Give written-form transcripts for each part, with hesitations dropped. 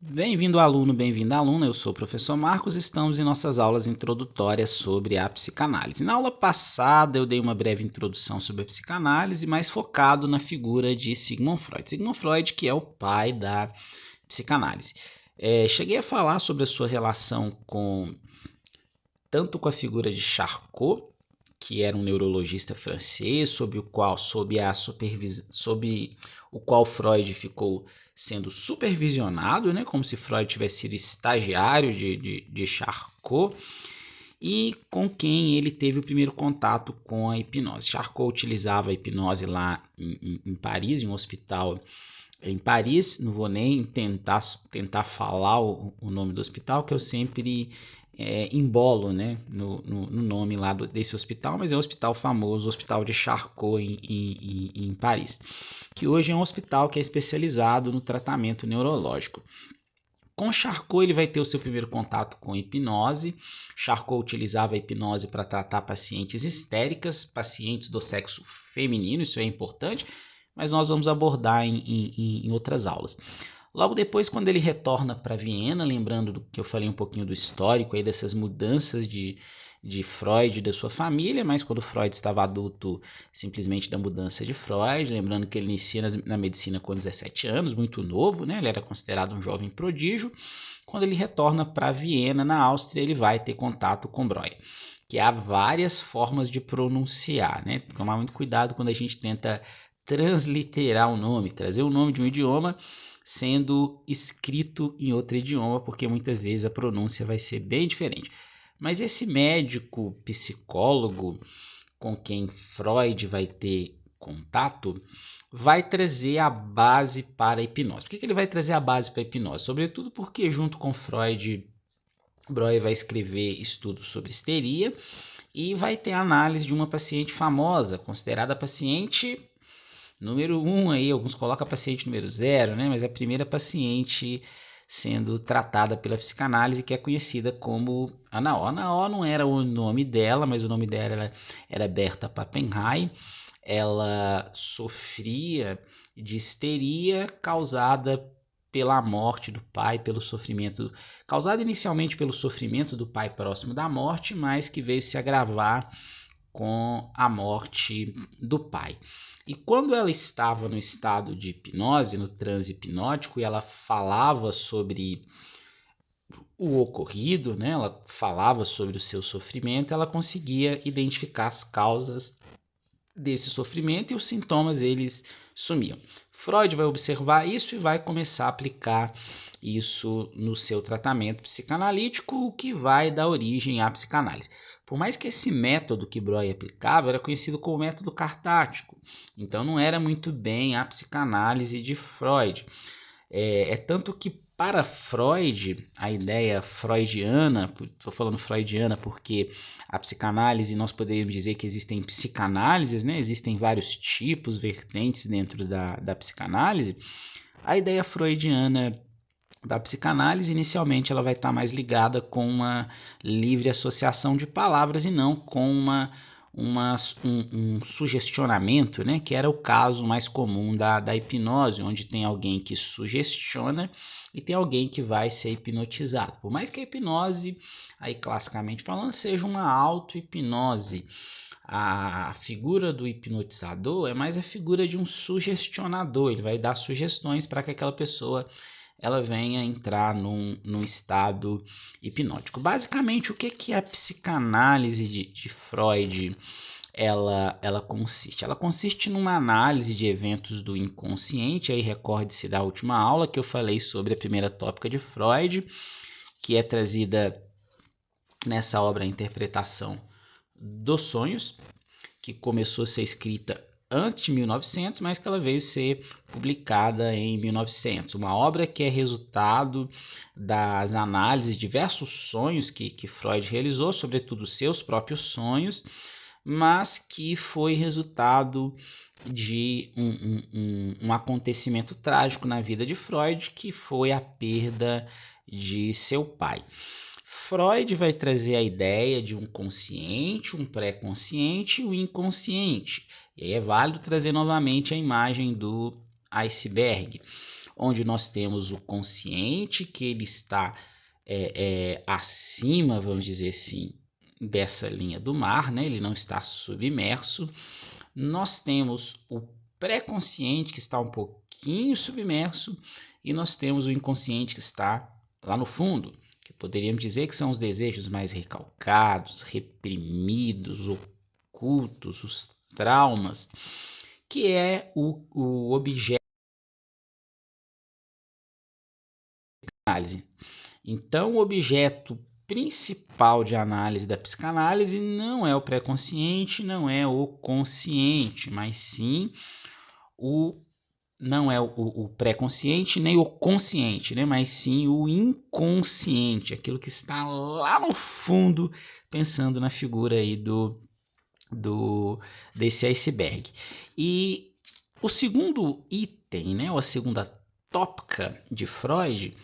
Bem-vindo aluno, bem-vinda aluna, eu sou o professor Marcos, estamos em nossas aulas introdutórias sobre a psicanálise. Na aula passada eu dei uma breve introdução sobre a psicanálise, mais focado na figura de Sigmund Freud. Sigmund Freud, que é o pai da psicanálise. Cheguei a falar sobre a sua relação tanto com a figura de Charcot, que era um neurologista francês, sob o qual Freud ficou sendo supervisionado, né, como se Freud tivesse sido estagiário de Charcot, e com quem ele teve o primeiro contato com a hipnose. Charcot utilizava a hipnose lá em Paris, em um hospital em Paris. Não vou nem tentar falar o nome do hospital, que eu sempre embolo, né, no nome lá desse hospital, mas é um hospital famoso, o Hospital de Charcot em Paris, que hoje é um hospital que é especializado no tratamento neurológico. Com Charcot ele vai ter o seu primeiro contato com hipnose. Charcot utilizava a hipnose para tratar pacientes histéricas, pacientes do sexo feminino, isso é importante, mas nós vamos abordar em outras aulas. Logo depois, quando ele retorna para Viena, lembrando do que eu falei um pouquinho do histórico aí dessas mudanças de Freud e da sua família, mas quando Freud estava adulto, simplesmente da mudança de Freud, lembrando que ele inicia na medicina com 17 anos, muito novo, né? Ele era considerado um jovem prodígio. Quando ele retorna para Viena, na Áustria, ele vai ter contato com Breuer, que há várias formas de pronunciar, né? Tomar muito cuidado quando a gente tenta transliterar o nome, trazer o nome de um idioma sendo escrito em outro idioma, porque muitas vezes a pronúncia vai ser bem diferente. Mas esse médico psicólogo com quem Freud vai ter contato vai trazer a base para a hipnose. Por que ele vai trazer a base para a hipnose? Sobretudo porque junto com Freud, Breuer vai escrever estudos sobre histeria e vai ter a análise de uma paciente famosa, considerada paciente número 1, aí alguns colocam a paciente número 0, né? Mas é a primeira paciente sendo tratada pela psicanálise, que é conhecida como Ana O. Ana O não era o nome dela, mas o nome dela era Berta Pappenheim. Ela sofria de histeria causada pela morte do pai, pelo sofrimento, causada inicialmente pelo sofrimento do pai próximo da morte, mas que veio se agravar com a morte do pai. E quando ela estava no estado de hipnose, no transe hipnótico, e ela falava sobre o ocorrido, né? Ela falava sobre o seu sofrimento, ela conseguia identificar as causas desse sofrimento e os sintomas eles sumiam. Freud vai observar isso e vai começar a aplicar isso no seu tratamento psicanalítico, o que vai dar origem à psicanálise. Por mais que esse método que Breuer aplicava era conhecido como método cartático, então não era muito bem a psicanálise de Freud. Tanto que para Freud, a ideia freudiana, estou falando freudiana porque a psicanálise, nós poderíamos dizer que existem psicanálises, né? Existem vários tipos, vertentes dentro da psicanálise. A ideia freudiana da psicanálise, inicialmente, ela vai estar mais ligada com uma livre associação de palavras e não com um sugestionamento, né? Que era o caso mais comum da hipnose, onde tem alguém que sugestiona e tem alguém que vai ser hipnotizado. Por mais que a hipnose, aí classicamente falando, seja uma auto-hipnose, a figura do hipnotizador é mais a figura de um sugestionador. Ele vai dar sugestões para que aquela pessoa ela venha entrar num estado hipnótico. Basicamente, o que a psicanálise de Freud ela consiste? Ela consiste numa análise de eventos do inconsciente. Aí recorde-se da última aula que eu falei sobre a primeira tópica de Freud, que é trazida nessa obra, a interpretação dos sonhos, que começou a ser escrita antes de 1900, mas que ela veio ser publicada em 1900. Uma obra que é resultado das análises de diversos sonhos que Freud realizou, sobretudo seus próprios sonhos, mas que foi resultado de um acontecimento trágico na vida de Freud, que foi a perda de seu pai. Freud vai trazer a ideia de um consciente, um pré-consciente e um inconsciente. E aí é válido trazer novamente a imagem do iceberg. onde nós temos o consciente, que ele está acima, vamos dizer assim, dessa linha do mar, né? Ele não está submerso. Nós temos o pré-consciente, que está um pouquinho submerso, e nós temos o inconsciente, que está lá no fundo, que poderíamos dizer que são os desejos mais recalcados, reprimidos, ocultos, os traumas, que é o objeto de análise. Então, o objeto principal de análise da psicanálise não é o pré-consciente, não é o consciente, mas sim não é o pré-consciente nem o consciente, né? Mas sim o inconsciente, aquilo que está lá no fundo, pensando na figura aí desse iceberg. E o segundo item, né, ou a segunda tópica de Freud,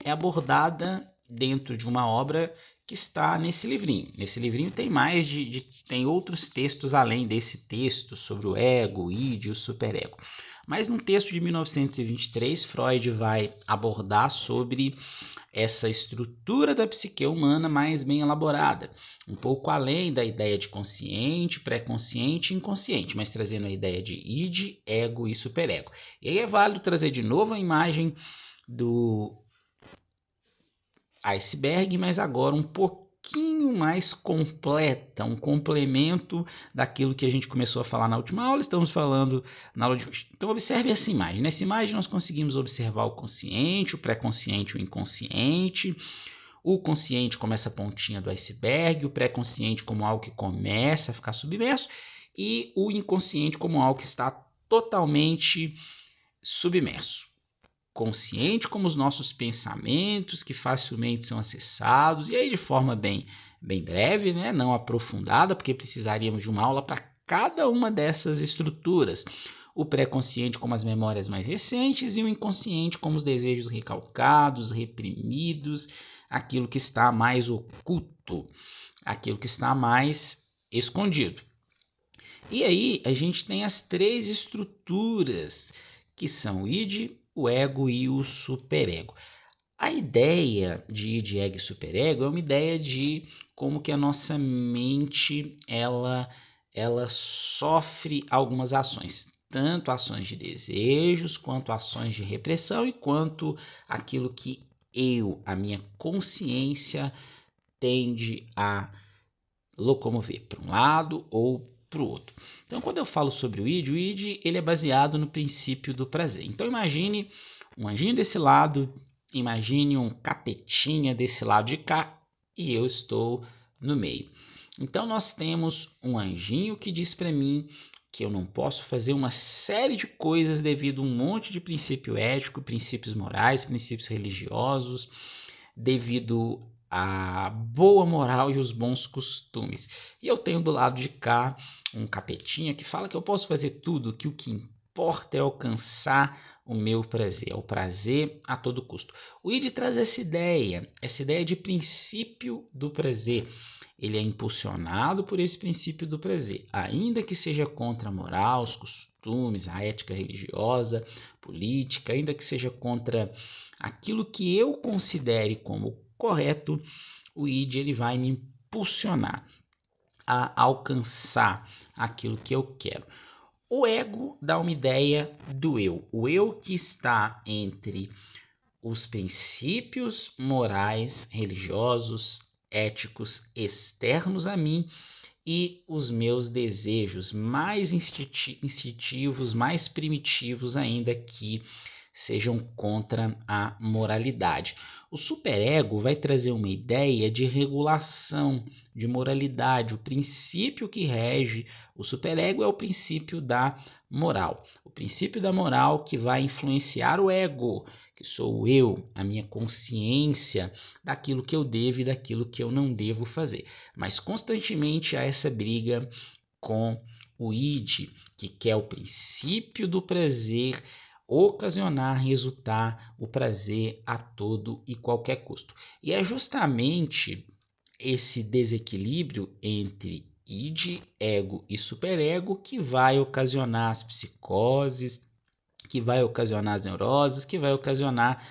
é abordada dentro de uma obra que está nesse livrinho. Nesse livrinho tem tem outros textos além desse texto sobre o ego, o id e o superego. Mas num texto de 1923, Freud vai abordar sobre essa estrutura da psique humana mais bem elaborada, um pouco além da ideia de consciente, pré-consciente e inconsciente, mas trazendo a ideia de id, ego e superego. E aí é válido trazer de novo a imagem do iceberg, mas agora um pouquinho mais completa, um complemento daquilo que a gente começou a falar na última aula, estamos falando na aula de hoje. Então observe essa imagem. Nessa imagem nós conseguimos observar o consciente, o pré-consciente, o inconsciente. O consciente como essa pontinha do iceberg, o pré-consciente como algo que começa a ficar submerso e o inconsciente como algo que está totalmente submerso. Consciente como os nossos pensamentos que facilmente são acessados, e aí de forma bem breve, né? Não aprofundada, porque precisaríamos de uma aula para cada uma dessas estruturas. O pré-consciente como as memórias mais recentes e o inconsciente como os desejos recalcados, reprimidos, aquilo que está mais oculto, aquilo que está mais escondido. E aí a gente tem as três estruturas, que são o id, o ego e o superego. A ideia de id, ego e superego é uma ideia de como que a nossa mente ela sofre algumas ações, tanto ações de desejos, quanto ações de repressão e quanto aquilo que a minha consciência, tende a locomover para um lado ou para o outro. Então, quando eu falo sobre o id ele é baseado no princípio do prazer. Então, imagine um anjinho desse lado, imagine um capetinha desse lado de cá e eu estou no meio. Então, nós temos um anjinho que diz para mim que eu não posso fazer uma série de coisas devido a um monte de princípio ético, princípios morais, princípios religiosos, devido a boa moral e os bons costumes. E eu tenho do lado de cá um capetinha que fala que eu posso fazer tudo, que o que importa é alcançar o meu prazer, é o prazer a todo custo. O id traz essa ideia de princípio do prazer. Ele é impulsionado por esse princípio do prazer, ainda que seja contra a moral, os costumes, a ética religiosa, política, ainda que seja contra aquilo que eu considere como correto, o id ele vai me impulsionar a alcançar aquilo que eu quero. O ego dá uma ideia do eu, o eu que está entre os princípios morais, religiosos, éticos externos a mim e os meus desejos mais instintivos, mais primitivos ainda, que sejam contra a moralidade. O superego vai trazer uma ideia de regulação, de moralidade. O princípio que rege o superego é o princípio da moral. O princípio da moral que vai influenciar o ego, que sou eu, a minha consciência daquilo que eu devo e daquilo que eu não devo fazer. Mas constantemente há essa briga com o id, que quer o princípio do prazer ocasionar, resultar o prazer a todo e qualquer custo. E é justamente esse desequilíbrio entre id, ego e superego que vai ocasionar as psicoses, que vai ocasionar as neuroses, que vai ocasionar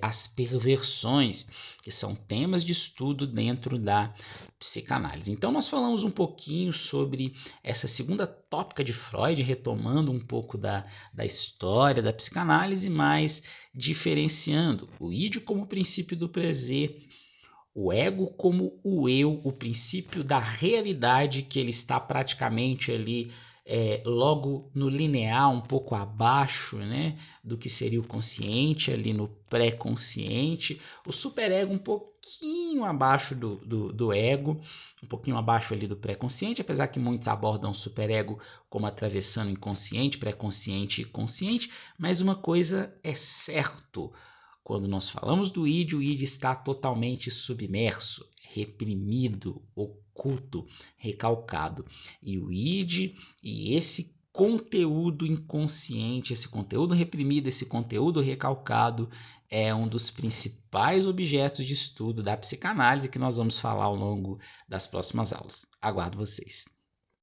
as perversões, que são temas de estudo dentro da psicanálise. Então nós falamos um pouquinho sobre essa segunda tópica de Freud, retomando um pouco da história da psicanálise, mas diferenciando o id como princípio do prazer, o ego como o eu, o princípio da realidade, que ele está praticamente ali logo no linear, um pouco abaixo, né, do que seria o consciente, ali no pré-consciente, o superego um pouquinho abaixo do ego, um pouquinho abaixo ali do pré-consciente, apesar que muitos abordam o superego como atravessando inconsciente, pré-consciente e consciente, mas uma coisa é certo: quando nós falamos do id, o id está totalmente submerso, reprimido, oculto, recalcado. E o id e esse conteúdo inconsciente, esse conteúdo reprimido, esse conteúdo recalcado é um dos principais objetos de estudo da psicanálise que nós vamos falar ao longo das próximas aulas. Aguardo vocês.